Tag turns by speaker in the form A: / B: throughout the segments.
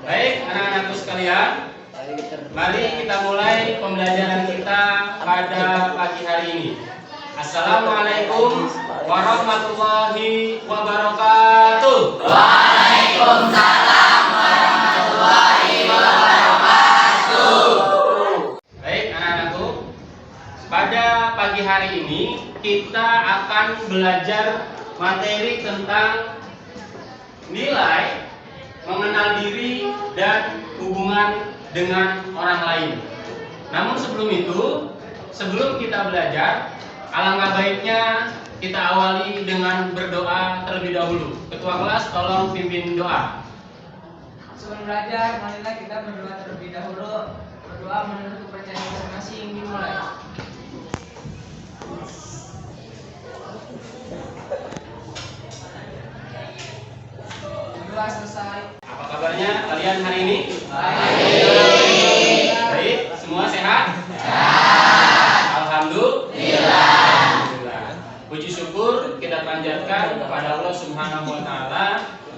A: Baik, anak-anakku sekalian, mari kita mulai pembelajaran kita pada pagi hari ini. Assalamualaikum warahmatullahi wabarakatuh.
B: Waalaikumsalam warahmatullahi wabarakatuh.
A: Baik, anak-anakku, pada pagi hari ini kita akan belajar materi tentang nilai, mengenal diri, dan hubungan dengan orang lain. Namun sebelum itu, sebelum kita belajar, alangkah baiknya kita awali dengan berdoa terlebih dahulu. Ketua kelas tolong pimpin doa.
C: Sebelum belajar, marilah kita berdoa terlebih dahulu. Berdoa menurut kepercayaan masing-masing. Dimulai. Berdoa selesai.
A: Apa kabarnya kalian hari ini?
C: Baik.
A: Baik, semua sehat? Alhamdulillah. Puji syukur kita panjatkan kepada Allah Subhanahu wa taala,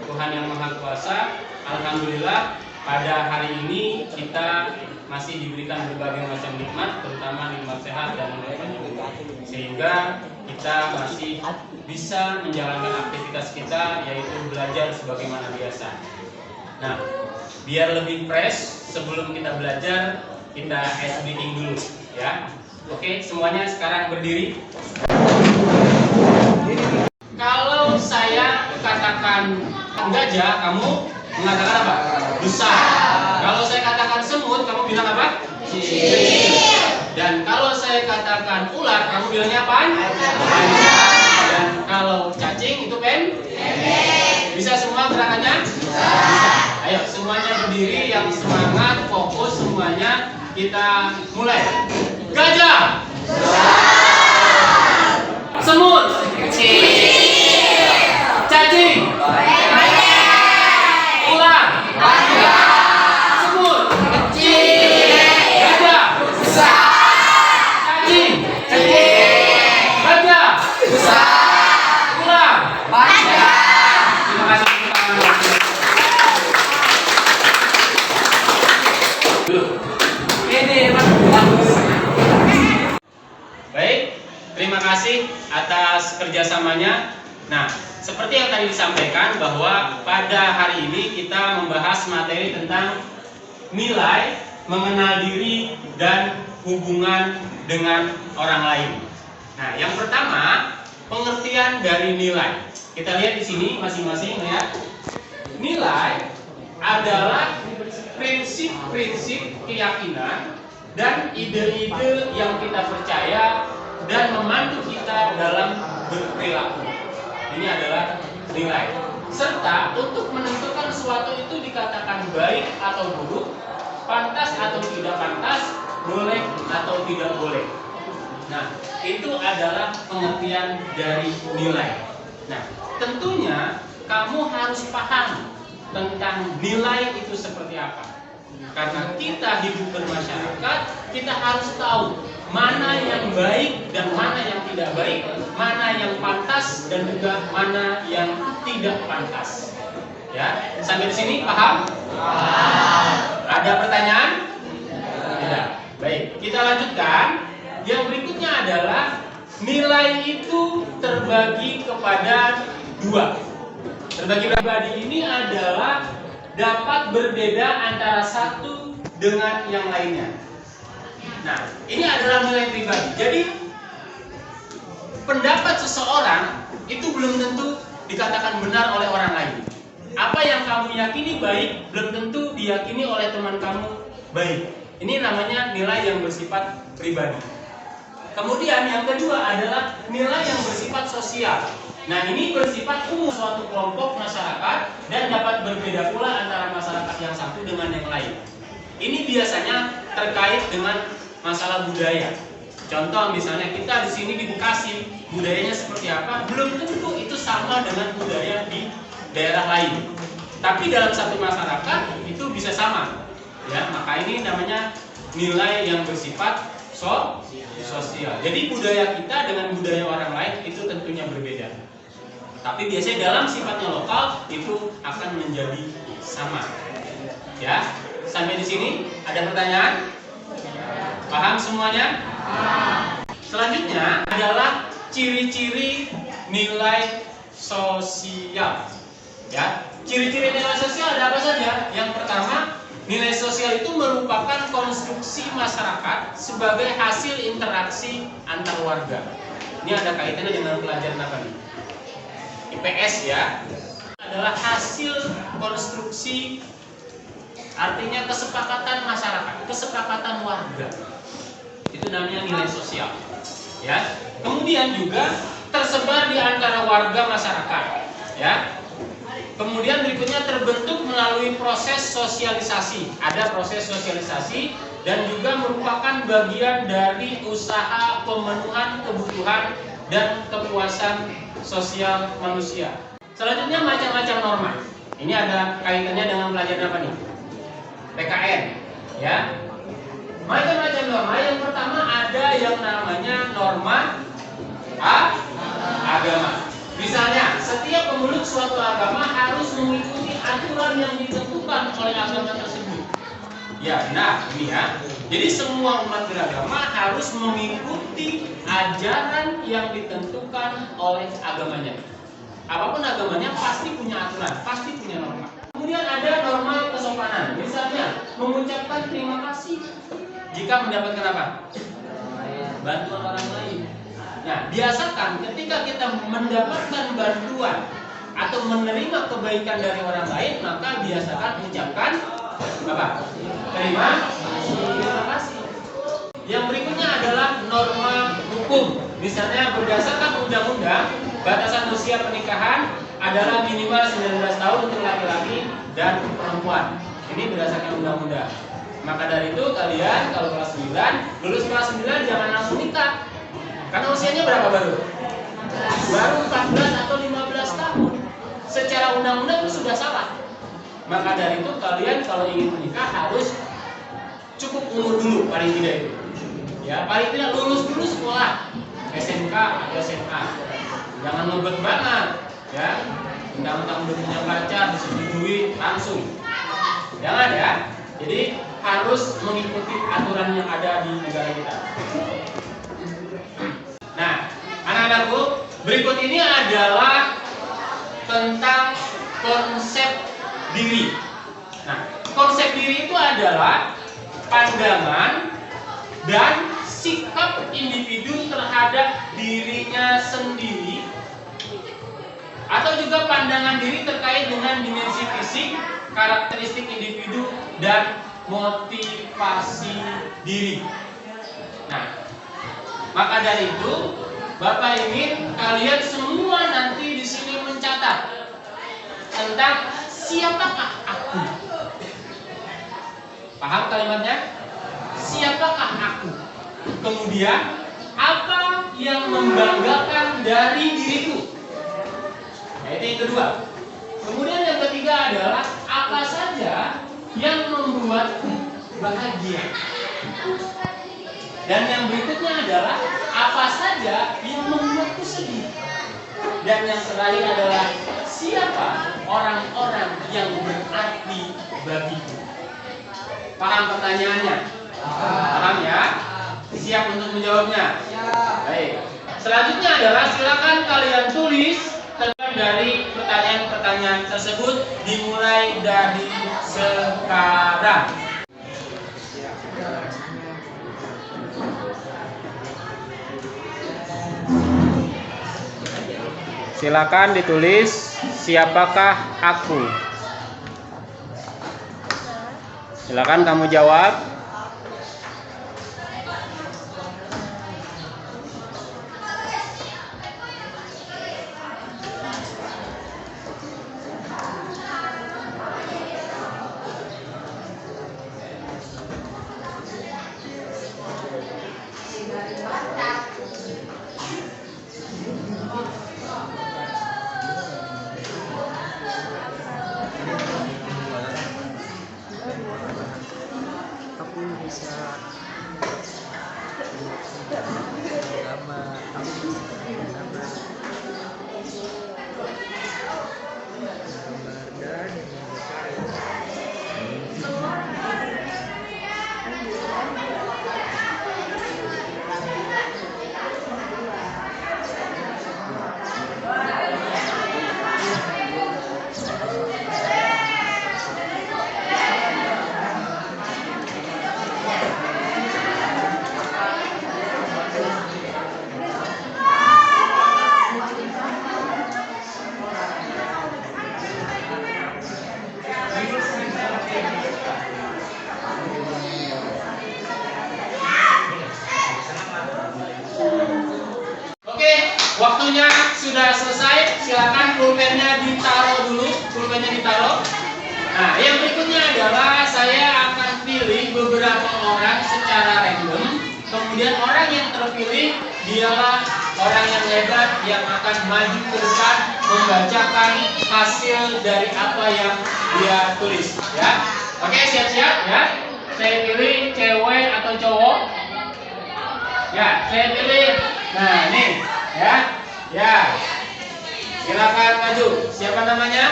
A: Tuhan yang Maha Kuasa. Alhamdulillah pada hari ini kita masih diberikan berbagai macam nikmat, terutama nikmat sehat dan nikmat penyembuh, sehingga kita masih bisa menjalankan aktivitas kita, yaitu belajar sebagaimana biasa. Nah, biar lebih fresh sebelum kita belajar, kita ice breathing dulu, ya. Oke, semuanya sekarang berdiri. Kalau saya katakan gajah, kamu mengatakan apa? Besar. Kalau saya katakan semut, kamu bilang apa? Kecil. Dan kalau saya katakan ular, kamu bilangnya apa? Panjang. Dan kalau cacing itu pendek. Bisa semua gerakannya? Bisa. Ayo semuanya berdiri, yang semangat, fokus semuanya. Kita mulai. Gajah. Semut. Cacing. Ular. Semut. Gajah. Cacing. Gajah. Ular. Terima kasih. Baik, terima kasih atas kerjasamanya. Nah, seperti yang tadi disampaikan bahwa pada hari ini kita membahas materi tentang nilai, mengenal diri, dan hubungan dengan orang lain. Nah, yang pertama, pengertian dari nilai. Kita lihat di sini masing-masing ya. Nilai adalah prinsip-prinsip keyakinan dan ide-ide yang kita percaya dan memandu kita dalam berperilaku. Ini adalah nilai. Serta untuk menentukan sesuatu itu dikatakan baik atau buruk, pantas atau tidak pantas, boleh atau tidak boleh. Nah, itu adalah pengertian dari nilai. Nah, tentunya kamu harus paham tentang nilai itu seperti apa. Karena kita hidup bermasyarakat, kita harus tahu mana yang baik dan mana yang tidak baik, mana yang pantas dan juga mana yang tidak pantas. Ya, sampai di sini paham? Ada pertanyaan? Tidak. Baik, kita lanjutkan. Yang berikutnya adalah nilai itu terbagi kepada dua. Terbagi pribadi ini adalah dapat berbeda antara satu dengan yang lainnya. Nah, ini adalah nilai pribadi. Jadi, pendapat seseorang itu belum tentu dikatakan benar oleh orang lain. Apa yang kamu yakini baik, belum tentu diyakini oleh teman kamu baik. Ini namanya nilai yang bersifat pribadi. Kemudian yang kedua adalah nilai yang bersifat sosial. Nah, ini bersifat umum suatu kelompok masyarakat dan dapat berbeda pula antara masyarakat yang satu dengan yang lain. Ini biasanya terkait dengan masalah budaya. Contoh misalnya kita di sini di Bekasi, budayanya seperti apa? Belum tentu itu sama dengan budaya di daerah lain. Tapi dalam satu masyarakat itu bisa sama. Ya, maka ini namanya nilai yang bersifat sosial. Jadi budaya kita dengan budaya orang lain itu tentunya berbeda. Tapi biasanya dalam sifatnya lokal itu akan menjadi sama. Sampai di sini ada pertanyaan? Paham semuanya? Selanjutnya adalah ciri-ciri nilai sosial. Ya, ciri-ciri nilai sosial ada apa saja? Yang pertama, nilai sosial itu merupakan konstruksi masyarakat sebagai hasil interaksi antar warga. Ini ada kaitannya dengan pelajaran apa nih? IPS ya. Adalah hasil konstruksi, artinya kesepakatan masyarakat, kesepakatan warga. Itu namanya nilai sosial. Ya. Kemudian juga tersebar di antara warga masyarakat. Ya. Kemudian berikutnya terbentuk melalui proses sosialisasi. Ada proses sosialisasi dan juga merupakan bagian dari usaha pemenuhan kebutuhan dan kepuasan sosial manusia. Selanjutnya macam-macam norma. Ini ada kaitannya dengan pelajaran apa nih? PKN. Ya. Macam-macam norma. Yang pertama ada yang namanya norma agama. Misalnya, setiap pemeluk suatu agama harus mengikuti aturan yang ditentukan oleh agama tersebut. Ya, benar, ini ya. Jadi semua umat beragama harus mengikuti ajaran yang ditentukan oleh agamanya. Apapun agamanya pasti punya aturan, pasti punya norma. Kemudian ada norma kesopanan. Misalnya, mengucapkan terima kasih jika mendapatkan apa? Bantuan orang lain. Nah, biasakan ketika kita mendapatkan bantuan atau menerima kebaikan dari orang lain, maka biasakan mengucapkan apa? Terima kasih. Yang berikutnya adalah norma hukum. Misalnya berdasarkan undang-undang, batasan usia pernikahan adalah minimal 19 tahun untuk laki-laki dan perempuan. Ini berdasarkan undang-undang. Maka dari itu kalian kalau kelas 9, lulus kelas 9 jangan langsung nikah. Karena usianya berapa baru? Baru 14 atau 15 tahun. Secara undang-undang itu sudah salah. Maka dari itu kalian kalau ingin menikah harus cukup umur dulu paling tidak itu. Ya, paling tidak lulus dulu sekolah SMK atau SMA. Jangan ngebet banget, ya. Undang-undang udah punya pacar disetujui langsung. Jangan ya. Jadi harus mengikuti aturan yang ada di negara kita. Nah, anak-anakku, berikut ini adalah tentang konsep diri. Nah, konsep diri itu adalah pandangan dan sikap individu terhadap dirinya sendiri, atau juga pandangan diri terkait dengan dimensi fisik, karakteristik individu, dan motivasi diri. Nah, maka dari itu, Bapak ingin kalian semua nanti di sini mencatat tentang siapakah aku. Paham kalimatnya? Siapakah aku? Kemudian, apa yang membanggakan dari diriku? Nah, itu yang kedua. Kemudian yang ketiga adalah apa saja yang membuatku bahagia. Dan yang berikutnya adalah apa saja yang membuatku sedih. Dan yang terakhir adalah siapa orang-orang yang berarti bagiku. Paham pertanyaannya? Paham ya? Siap untuk menjawabnya? Baik. Selanjutnya adalah silakan kalian tulis tentang dari pertanyaan-pertanyaan tersebut dimulai dari sekarang. Silakan ditulis siapakah aku. Silakan kamu jawab. waktunya sudah selesai. Silakan pulpennya ditaruh dulu. Pulpennya ditaruh. Nah, yang berikutnya adalah saya akan pilih beberapa orang secara random. Kemudian orang yang terpilih dialah orang yang hebat yang akan maju ke depan membacakan hasil dari apa yang dia tulis. Ya, oke, siap-siap ya. Saya pilih cewek atau cowok. Ya, saya pilih. Nah, nih, ya, ya. Silakan maju. Siapa namanya?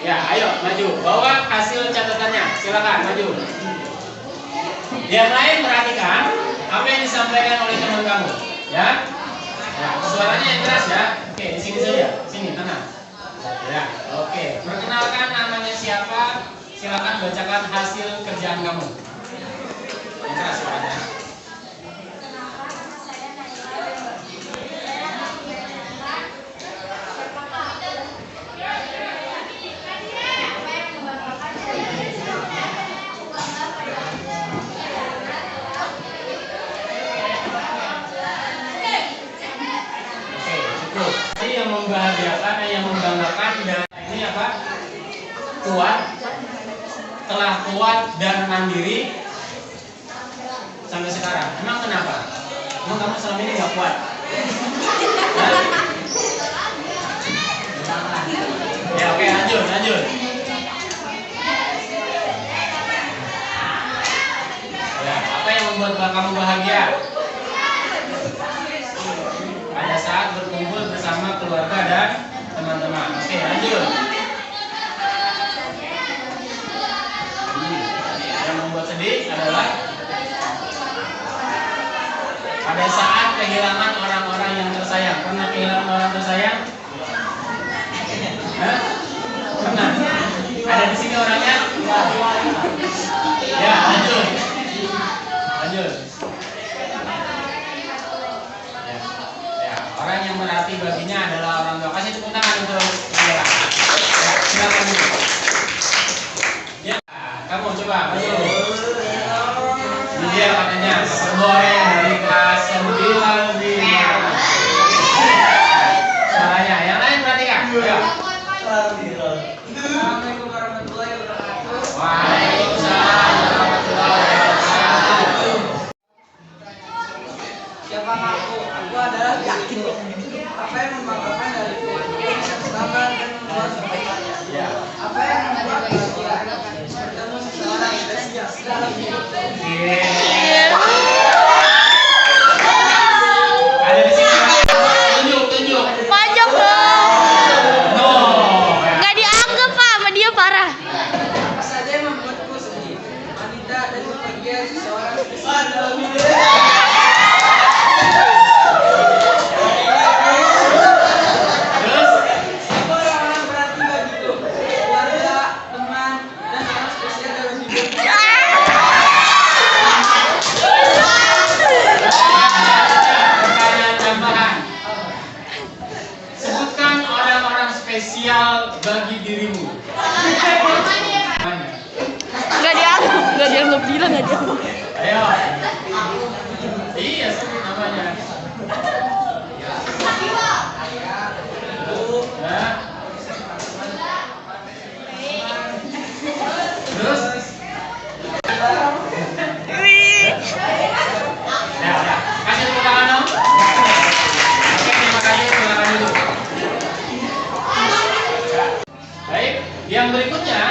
A: Ya, ayo maju. Bawa hasil catatannya. Silakan maju. Yang lain perhatikan apa yang disampaikan oleh teman kamu. Ya, ya. Suaranya yang keras ya. Oke, di sini saja. Sini, tenang. Ya, oke. Perkenalkan namanya siapa. Silakan bacakan hasil kerjaan kamu. Yang keras suaranya. Yang membahagiakan, yang membanggakan dan ini apa? Kuat, telah kuat dan mandiri sampai sekarang. Emang kenapa? Emang kamu selama ini nggak kuat? Ya oke, lanjut. Ya, apa yang membuat kamu bahagia? Pada saat berkumpul bersama keluarga dan teman-teman. Oke, lanjut. Yang membuat sedih adalah pada saat kehilangan orang-orang yang tersayang. Pernah kehilangan orang tersayang? Hah? Pernah? Ada di sini orangnya? Ya, lanjut. Orang yang berarti baginya adalah orang tua. Kasih tepuk tangan untuk dia. Ya, silakan dulu. Ya, kamu coba maju. Ini dia katanya, Boy dari kelas 9. Suaranya, yang lain perhatikan. Ayo.
C: Assalamualaikum warahmatullahi wabarakatuh.
A: Waalaikumsalam warahmatullahi wabarakatuh.
C: Siapa aku? Aku adalah yakin. Apa yang membanggakan dariku? Bisa sabar dan membuat kebaikan.
A: Ya.
C: Apa yang membuat bahagia? Bertemu seseorang spesial dalam hidupku.
A: Ada di sini. Tunjuk.
B: Pojok dong.
A: No. Ya.
B: Gak dianggap Pak, sama dia parah.
C: Apa saja yang membuatku sedih? Wanita dan kepergian seseorang spesial dalam hidupku.
A: Terus?
C: Siapa orang-orang berarti bagiku? Keluarga, teman, dan orang spesial dalam hidupku.
A: Pertanyaan tambahan. Sebutkan orang-orang spesial bagi dirimu.
B: Gak dianggap bilang aja.
A: Ayo. Iya, sebut namanya. Ya. Terus? Ya. Kasih tepuk tangan dong. Oke, terima kasih. Silakan duduk. Ya. Baik, yang berikutnya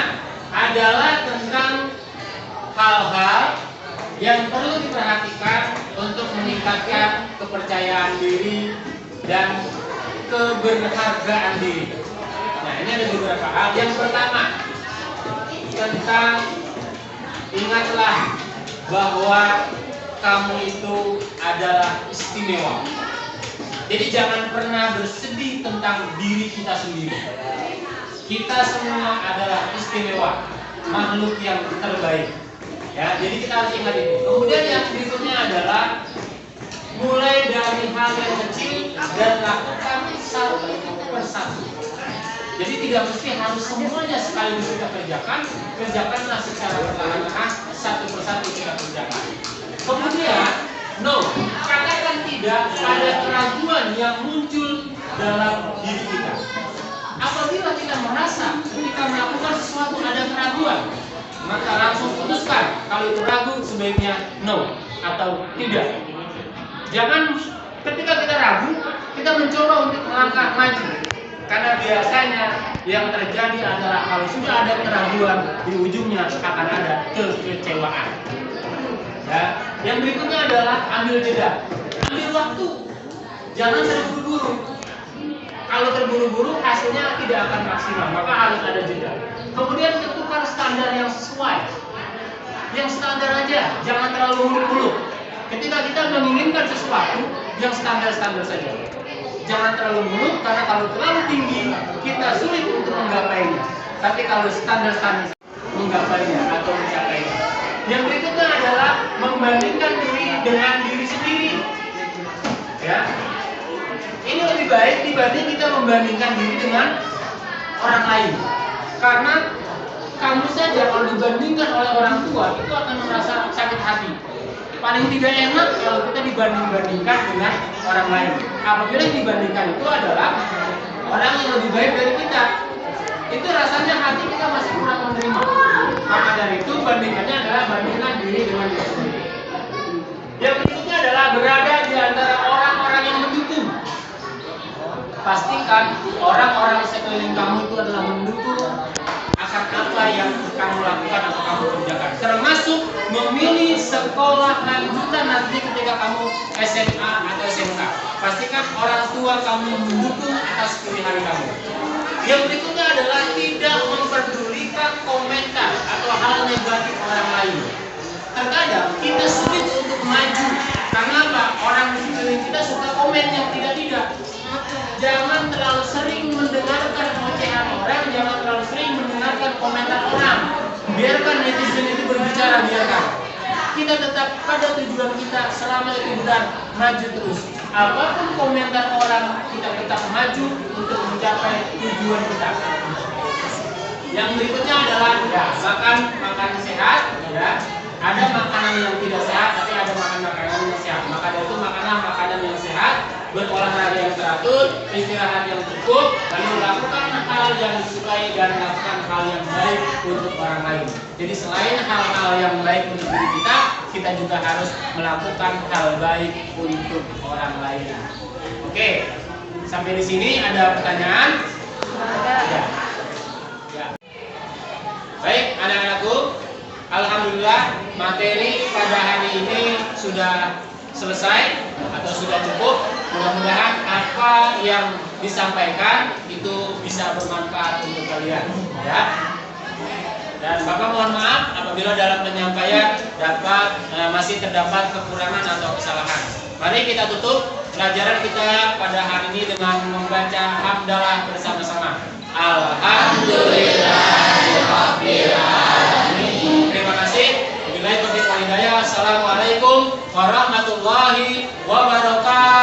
A: adalah tentang hal-hal yang perlu diperhatikan untuk meningkatkan kepercayaan diri dan keberhargaan diri. Nah, ini ada beberapa hal. Yang pertama, tentang ingatlah bahwa kamu itu adalah istimewa. Jadi jangan pernah bersedih tentang diri kita sendiri. Kita semua adalah istimewa, makhluk yang terbaik. Ya, jadi kita harus ingat itu. Kemudian yang berikutnya adalah mulai dari hal yang kecil dan lakukan satu persatu. Jadi tidak mesti harus semuanya sekaligus kita kerjakan. Kerjakanlah secara perlahan-lahan, satu persatu kita kerjakan. Kemudian, no, katakan tidak ada keraguan yang muncul dalam diri kita. Apabila kita merasa ketika melakukan sesuatu ada keraguan, maka langsung putuskan kalau itu ragu sebaiknya no atau tidak. Jangan ketika kita ragu, kita mencoba untuk melangkah maju. Karena biasanya yang terjadi adalah kalau sudah ada keraguan, di ujungnya akan ada kekecewaan. Ya. Yang berikutnya adalah ambil jeda, ambil waktu, jangan terburu-buru. Kalau terburu-buru hasilnya tidak akan maksimal, maka harus ada jeda. Kemudian tentukan standar yang sesuai, yang standar aja, jangan terlalu muluk-muluk. Ketika kita menginginkan sesuatu, yang standar-standar saja. Jangan terlalu muluk, karena kalau terlalu tinggi kita sulit untuk menggapainya. Tapi kalau standar-standar menggapainya atau mencapainya. Yang berikutnya adalah membandingkan diri dengan diri sendiri. Ya, ini lebih baik dibanding kita membandingkan diri dengan orang lain. Karena kamu saja kalau dibandingkan oleh orang tua itu akan merasa sakit hati. Paling tidak enak kalau kita dibanding-bandingkan dengan orang lain. Apabila yang dibandingkan itu adalah orang yang lebih baik dari kita, itu rasanya hati kita masih kurang menerima. Maka dari itu bandingannya adalah bandingkan diri dengan diri sendiri. Yang berikutnya adalah berada di antara orang-orang yang mendukung. Pastikan orang-orang sekeliling kamu itu adalah mendukung akan apa yang kamu lakukan atau kamu kerjakan, termasuk memilih sekolah lanjutan nanti ketika kamu SMA atau SMK. Pastikan orang tua kamu mendukung atas pilihan kamu. Yang berikutnya adalah tidak memperdulikan komentar atau hal negatif orang lain. Terkadang kita sulit untuk maju karena apa? Orang di sekeliling kita suka komen yang tidak-tidak. Jangan terlalu sering mendengarkan ocehan orang, jangan terlalu sering mendengarkan komentar orang. Biarkan netizen itu berbicara, biarkan. Kita tetap pada tujuan kita, selama itu benar, maju terus. Apapun komentar orang, kita tetap maju untuk mencapai tujuan kita. Yang berikutnya adalah ya, makan sehat, ya. Ada makanan yang tidak sehat, tapi ada makanan yang sehat. Maka dari itu makanlah makanan yang sehat, berolahraga yang teratur, istirahat yang cukup, lalu lakukan hal yang disukai dan lakukan hal yang baik untuk orang lain. Jadi selain hal-hal yang baik untuk diri kita, kita juga harus melakukan hal baik untuk orang lain. Oke, sampai di sini ada pertanyaan? Ya. Ya. Baik, anak-anakku. Alhamdulillah materi pada hari ini sudah selesai atau sudah cukup. Mudah-mudahan apa yang disampaikan itu bisa bermanfaat untuk kalian, ya. Dan Bapak mohon maaf apabila dalam penyampaian masih terdapat kekurangan atau kesalahan. Mari kita tutup pelajaran kita pada hari ini dengan membaca hamdalah bersama-sama. Alhamdulillahirabbil alamin. Terima kasih. Wabillahi taufiq wal hidayah. Assalamualaikum warahmatullahi wabarakatuh.